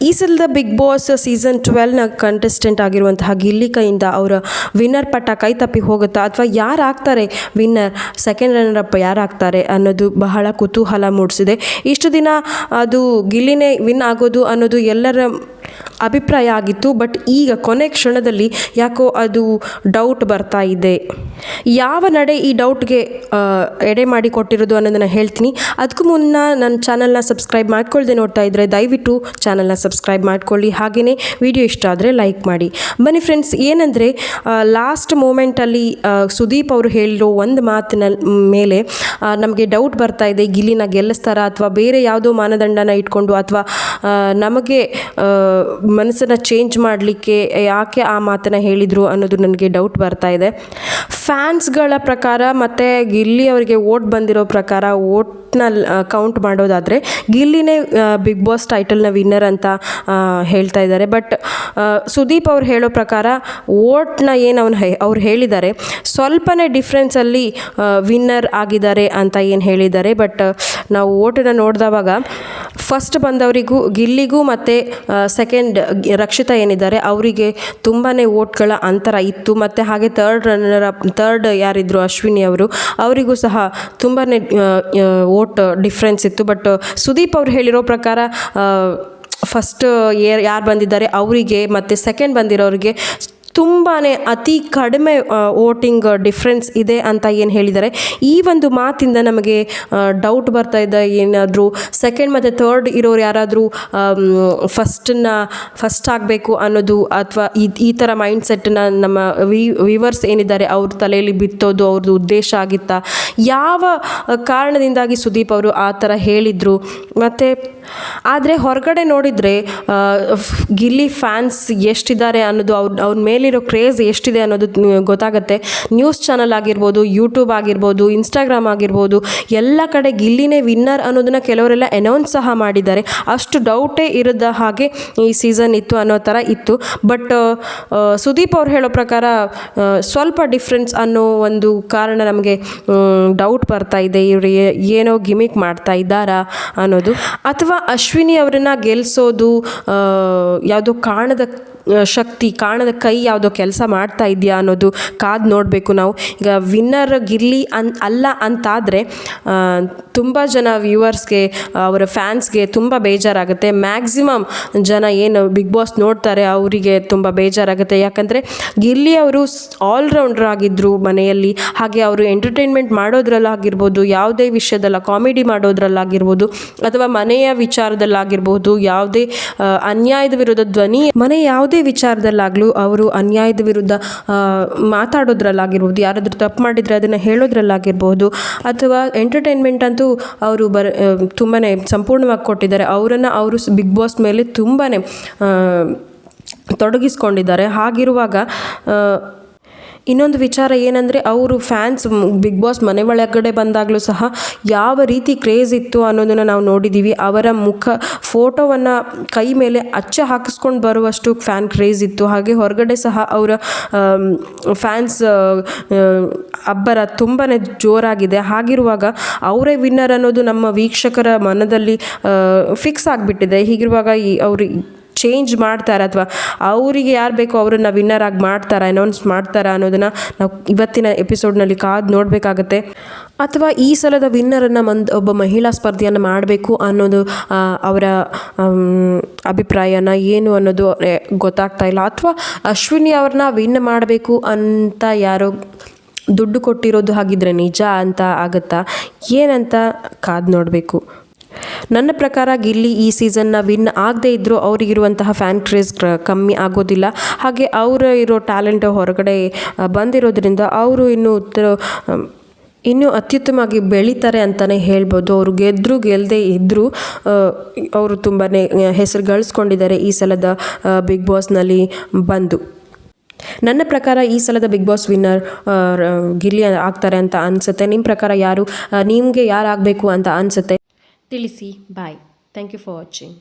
ಈ ಸಲದ big boss season 12ನ contestant ಆಗಿರುವಂತಹ ಗಿಲ್ಲಿ ಕೈಯಿಂದ ಅವರ ವಿನ್ನರ್ ಪಟ್ಟ ಕೈ ತಪ್ಪಿ ಹೋಗುತ್ತಾ ಅಥವಾ ಯಾರು ಆಗ್ತಾರೆ ವಿನ್ನರ್, ಸೆಕೆಂಡ್ ರನ್ನರ್ ಅಪ್ ಯಾರು ಆಗ್ತಾರೆ ಅನ್ನೋದು ಬಹಳ ಕುತೂಹಲ ಮೂಡಿಸಿದೆ. ಇಷ್ಟು ದಿನ ಅದು ಗಿಲ್ಲಿನೇ ವಿನ್ ಆಗೋದು ಅನ್ನೋದು ಎಲ್ಲರ ಅಭಿಪ್ರಾಯ ಆಗಿತ್ತು. ಬಟ್ ಈಗ ಕೊನೆ ಕ್ಷಣದಲ್ಲಿ ಯಾಕೋ ಅದು ಡೌಟ್ ಬರ್ತಾ ಇದೆ. ಯಾವ ನಡೆ ಈ ಡೌಟ್ಗೆ ಎಡೆ ಮಾಡಿ ಕೊಟ್ಟಿರೋದು ಅನ್ನೋದನ್ನು ಹೇಳ್ತೀನಿ. ಅದಕ್ಕೂ ಮುನ್ನ ನನ್ನ ಚಾನಲ್ನ ಸಬ್ಸ್ಕ್ರೈಬ್ ಮಾಡ್ಕೊಳ್ದೆ ನೋಡ್ತಾ ಇದ್ದರೆ ದಯವಿಟ್ಟು ಚಾನಲ್ನ ಸಬ್ಸ್ಕ್ರೈಬ್ ಮಾಡ್ಕೊಳ್ಳಿ. ಹಾಗೆಯೇ ವಿಡಿಯೋ ಇಷ್ಟ ಆದರೆ ಲೈಕ್ ಮಾಡಿ. ಬನ್ನಿ ಫ್ರೆಂಡ್ಸ್, ಏನಂದರೆ ಲಾಸ್ಟ್ ಮೂಮೆಂಟಲ್ಲಿ ಸುದೀಪ್ ಅವರು ಹೇಳಿರೋ ಒಂದು ಮಾತಿನ ಮೇಲೆ ನಮಗೆ ಡೌಟ್ ಬರ್ತಾ ಇದೆ. ಗಿಲ್ಲಿನ ಗೆಲ್ಲಿಸ್ತಾರಾ ಅಥವಾ ಬೇರೆ ಯಾವುದೋ ಮಾನದಂಡನ ಇಟ್ಕೊಂಡು ಅಥವಾ ನಮಗೆ ಮನಸ್ಸನ್ನು ಚೇಂಜ್ ಮಾಡಲಿಕ್ಕೆ ಯಾಕೆ ಆ ಮಾತನ್ನು ಹೇಳಿದರು ಅನ್ನೋದು ನನಗೆ ಡೌಟ್ ಬರ್ತಾ ಇದೆ. ಫ್ಯಾನ್ಸ್ಗಳ ಪ್ರಕಾರ ಮತ್ತು ಗಿಲ್ಲಿ ಅವರಿಗೆ ವೋಟ್ ಬಂದಿರೋ ಪ್ರಕಾರ ವೋಟ್ನ ಕೌಂಟ್ ಮಾಡೋದಾದರೆ ಗಿಲ್ಲಿನೇ ಬಿಗ್ ಬಾಸ್ ಟೈಟಲ್ನ ವಿನ್ನರ್ ಅಂತ ಹೇಳ್ತಾ ಇದ್ದಾರೆ. ಬಟ್ ಸುದೀಪ್ ಅವ್ರು ಹೇಳೋ ಪ್ರಕಾರ ವೋಟ್ನ ಏನು ಅವ್ರು ಹೇಳಿದ್ದಾರೆ ಸ್ವಲ್ಪನೇ ಡಿಫ್ರೆನ್ಸಲ್ಲಿ ವಿನ್ನರ್ ಆಗಿದ್ದಾರೆ ಅಂತ ಏನು ಹೇಳಿದ್ದಾರೆ. ಬಟ್ ನಾವು ವೋಟನ್ನು ನೋಡಿದವಾಗ ಫಸ್ಟ್ ಬಂದವರಿಗೂ ಗಿಲ್ಲಿಗೂ ಮತ್ತು ಸೆಕೆಂಡ್ ರಕ್ಷಿತಾ ಏನಿದ್ದಾರೆ ಅವರಿಗೆ ತುಂಬಾ ವೋಟ್ಗಳ ಅಂತರ ಇತ್ತು. ಮತ್ತು ಹಾಗೆ ಥರ್ಡ್ ಯಾರಿದ್ರು ಅಶ್ವಿನಿ ಅವರಿಗೂ ಸಹ ತುಂಬಾ ವೋಟ್ ಡಿಫ್ರೆನ್ಸ್ ಇತ್ತು. ಬಟ್ ಸುದೀಪ್ ಅವ್ರು ಹೇಳಿರೋ ಪ್ರಕಾರ ಫಸ್ಟ್ ಯಾರು ಬಂದಿದ್ದಾರೆ ಅವರಿಗೆ ಮತ್ತು ಸೆಕೆಂಡ್ ಬಂದಿರೋರಿಗೆ ತುಂಬಾ ಅತಿ ಕಡಿಮೆ ವೋಟಿಂಗ್ ಡಿಫ್ರೆನ್ಸ್ ಇದೆ ಅಂತ ಏನು ಹೇಳಿದ್ದಾರೆ. ಈ ಒಂದು ಮಾತಿಂದ ನಮಗೆ ಡೌಟ್ ಬರ್ತಾ ಇದೆ, ಏನಾದರೂ ಸೆಕೆಂಡ್ ಮತ್ತು ಥರ್ಡ್ ಇರೋರು ಯಾರಾದರೂ ಫಸ್ಟ್ ಆಗಬೇಕು ಅನ್ನೋದು ಅಥವಾ ಈ ಥರ ಮೈಂಡ್ಸೆಟ್ಟನ್ನ ನಮ್ಮ ವಿವರ್ಸ್ ಏನಿದ್ದಾರೆ ಅವ್ರ ತಲೆಯಲ್ಲಿ ಬಿತ್ತೋದು ಅವ್ರದ್ದು ಉದ್ದೇಶ ಆಗಿತ್ತಾ, ಯಾವ ಕಾರಣದಿಂದಾಗಿ ಸುದೀಪ್ ಅವರು ಆ ಥರ ಹೇಳಿದರು. ಮತ್ತು ಆದರೆ ಹೊರಗಡೆ ನೋಡಿದರೆ ಗಿಲ್ಲಿ ಫ್ಯಾನ್ಸ್ ಎಷ್ಟಿದ್ದಾರೆ ಅನ್ನೋದು ಅವ್ರ ಮೇಲಿರೋ ಕ್ರೇಜ್ ಎಷ್ಟಿದೆ ಅನ್ನೋದು ಗೊತ್ತಾಗುತ್ತೆ. ನ್ಯೂಸ್ ಚಾನಲ್ ಆಗಿರ್ಬೋದು, ಯೂಟ್ಯೂಬ್ ಆಗಿರ್ಬೋದು, ಇನ್ಸ್ಟಾಗ್ರಾಮ್ ಆಗಿರ್ಬೋದು, ಎಲ್ಲ ಕಡೆ ಗಿಲ್ಲಿನೇ ವಿನ್ನರ್ ಅನ್ನೋದನ್ನು ಕೆಲವರೆಲ್ಲ ಅನೌನ್ಸ್ ಸಹ ಮಾಡಿದ್ದಾರೆ. ಅಷ್ಟು ಡೌಟೇ ಇರದ ಹಾಗೆ ಈ ಸೀಸನ್ ಇತ್ತು ಅನ್ನೋ ಥರ ಇತ್ತು. ಬಟ್ ಸುದೀಪ್ ಅವ್ರು ಹೇಳೋ ಪ್ರಕಾರ ಸ್ವಲ್ಪ ಡಿಫ್ರೆನ್ಸ್ ಅನ್ನೋ ಒಂದು ಕಾರಣ ನಮಗೆ ಡೌಟ್ ಬರ್ತಾ ಇದೆ. ಇವರು ಏನೋ ಗಿಮಿಕ್ ಮಾಡ್ತಾ ಇದ್ದಾರಾ ಅನ್ನೋದು, ಅಥವಾ ಅಶ್ವಿನಿ ಅವರನ್ನು ಗೆಲ್ಲಿಸೋದು ಯಾವುದೋ ಕಾಣದ ಶಕ್ತಿ, ಕಾಣದ ಕೈ ಯಾವುದೋ ಕೆಲಸ ಮಾಡ್ತಾ ಇದೆಯಾ ಅನ್ನೋದು ಕಾದು ನೋಡಬೇಕು ನಾವು. ಈಗ ವಿನ್ನರ್ ಗಿಲ್ಲಿ ಅಲ್ಲ ಅಂತಾದರೆ ತುಂಬ ಜನ ವ್ಯೂವರ್ಸ್ಗೆ, ಅವರ ಫ್ಯಾನ್ಸ್ಗೆ ತುಂಬ ಬೇಜಾರಾಗುತ್ತೆ. ಮ್ಯಾಕ್ಸಿಮಮ್ ಜನ ಏನು ಬಿಗ್ ಬಾಸ್ ನೋಡ್ತಾರೆ ಅವರಿಗೆ ತುಂಬ ಬೇಜಾರಾಗುತ್ತೆ. ಯಾಕಂದರೆ ಗಿಲ್ಲಿ ಅವರು ಆಲ್ರೌಂಡರ್ ಆಗಿದ್ದರು ಮನೆಯಲ್ಲಿ. ಹಾಗೆ ಅವರು ಎಂಟರ್ಟೈನ್ಮೆಂಟ್ ಮಾಡೋದ್ರಲ್ಲಾಗಿರ್ಬೋದು, ಯಾವುದೇ ವಿಷಯದಲ್ಲ, ಕಾಮಿಡಿ ಮಾಡೋದ್ರಲ್ಲಾಗಿರ್ಬೋದು ಅಥವಾ ಮನೆಯ ವಿಚಾರದಲ್ಲಾಗಿರ್ಬೋದು, ಯಾವುದೇ ಅನ್ಯಾಯದ ವಿರುದ್ಧ ಧ್ವನಿ, ಮನೆ ಯಾವುದೇ ವಿಚಾರದಲ್ಲಾಗಲೂ ಅವರು ಅನ್ಯಾಯದ ವಿರುದ್ಧ ಮಾತಾಡೋದ್ರಲ್ಲಾಗಿರ್ಬೋದು, ಯಾರಾದರೂ ತಪ್ಪು ಮಾಡಿದರೆ ಅದನ್ನು ಹೇಳೋದ್ರಲ್ಲಾಗಿರ್ಬೋದು, ಅಥವಾ ಎಂಟರ್ಟೈನ್ಮೆಂಟ್ ಅಂತೂ ಅವರು ತುಂಬಾ ಸಂಪೂರ್ಣವಾಗಿ ಕೊಟ್ಟಿದ್ದಾರೆ. ಅವರು ಬಿಗ್ ಬಾಸ್ ಮೇಲೆ ತುಂಬಾ ತೊಡಗಿಸ್ಕೊಂಡಿದ್ದಾರೆ. ಹಾಗಿರುವಾಗ ಇನ್ನೊಂದು ವಿಚಾರ ಏನಂದರೆ ಅವರು ಫ್ಯಾನ್ಸ್ ಬಿಗ್ ಬಾಸ್ ಮನೆ ಒಳಗಡೆ ಬಂದಾಗಲೂ ಸಹ ಯಾವ ರೀತಿ ಕ್ರೇಜ್ ಇತ್ತು ಅನ್ನೋದನ್ನು ನಾವು ನೋಡಿದ್ದೀವಿ. ಅವರ ಫೋಟೋವನ್ನು ಕೈ ಮೇಲೆ ಹಾಕಿಸ್ಕೊಂಡು ಬರುವಷ್ಟು ಫ್ಯಾನ್ ಕ್ರೇಜ್ ಇತ್ತು. ಹಾಗೆ ಹೊರಗಡೆ ಸಹ ಅವರ ಫ್ಯಾನ್ಸ್ ಅಬ್ಬರ ತುಂಬಾ ಜೋರಾಗಿದೆ. ಹಾಗಿರುವಾಗ ಅವರೇ ವಿನ್ನರ್ ಅನ್ನೋದು ನಮ್ಮ ವೀಕ್ಷಕರ ಮನದಲ್ಲಿ ಫಿಕ್ಸ್ ಆಗಿಬಿಟ್ಟಿದೆ. ಹೀಗಿರುವಾಗ ಅವರು ಚೇಂಜ್ ಮಾಡ್ತಾರೆ ಅಥವಾ ಅವರಿಗೆ ಯಾರು ಬೇಕೋ ಅವರನ್ನು ವಿನ್ನರ್ ಆಗಿ ಮಾಡ್ತಾರಾ, ಅನೌನ್ಸ್ ಮಾಡ್ತಾರಾ ಅನ್ನೋದನ್ನು ನಾವು ಇವತ್ತಿನ ಎಪಿಸೋಡ್ನಲ್ಲಿ ಕಾದು ನೋಡಬೇಕಾಗತ್ತೆ. ಅಥವಾ ಈ ಸಲದ ವಿನ್ನರನ್ನು ಒಬ್ಬ ಮಹಿಳಾ ಸ್ಪರ್ಧೆಯನ್ನು ಮಾಡಬೇಕು ಅನ್ನೋದು ಅವರ ಅಭಿಪ್ರಾಯನ ಏನು ಅನ್ನೋದು ಗೊತ್ತಾಗ್ತಾ ಇಲ್ಲ. ಅಥವಾ ಅಶ್ವಿನಿ ಅವ್ರನ್ನ ವಿನ್ ಮಾಡಬೇಕು ಅಂತ ಯಾರೋ ದುಡ್ಡು ಕೊಟ್ಟಿರೋದು ಹಾಗಿದ್ರೆ ನಿಜ ಅಂತ ಆಗುತ್ತಾ ಏನಂತ ಕಾದು ನೋಡಬೇಕು. ನನ್ನ ಪ್ರಕಾರ ಗಿಲ್ಲಿ ಈ ಸೀಸನ್ನ ವಿನ್ ಆಗದೇ ಇದ್ದರೂ ಅವರಿಗಿರುವಂತಹ ಫ್ಯಾನ್ ಕ್ರೇಜ್ ಕಮ್ಮಿ ಆಗೋದಿಲ್ಲ. ಹಾಗೆ ಅವರು ಇರೋ ಟ್ಯಾಲೆಂಟ್ ಹೊರಗಡೆ ಬಂದಿರೋದ್ರಿಂದ ಅವರು ಇನ್ನೂ ಅತ್ಯುತ್ತಮವಾಗಿ ಬೆಳೀತಾರೆ ಅಂತಲೇ ಹೇಳ್ಬೋದು. ಅವರು ಗೆಲ್ಲದೇ ಇದ್ದರೂ ಅವರು ತುಂಬಾ ಹೆಸರು ಗಳಿಸ್ಕೊಂಡಿದ್ದಾರೆ ಈ ಸಲದ ಬಿಗ್ ಬಾಸ್ನಲ್ಲಿ ಬಂದು. ನನ್ನ ಪ್ರಕಾರ ಈ ಸಲದ ಬಿಗ್ ಬಾಸ್ ವಿನ್ನರ್ ಗಿಲ್ಲಿ ಆಗ್ತಾರೆ ಅಂತ ಅನಿಸುತ್ತೆ. ನಿಮ್ಮ ಪ್ರಕಾರ ನಿಮಗೆ ಯಾರು ಆಗಬೇಕು ಅಂತ ಅನಿಸುತ್ತೆ ತಿಳಿಸಿ. Bye. Thank you for watching.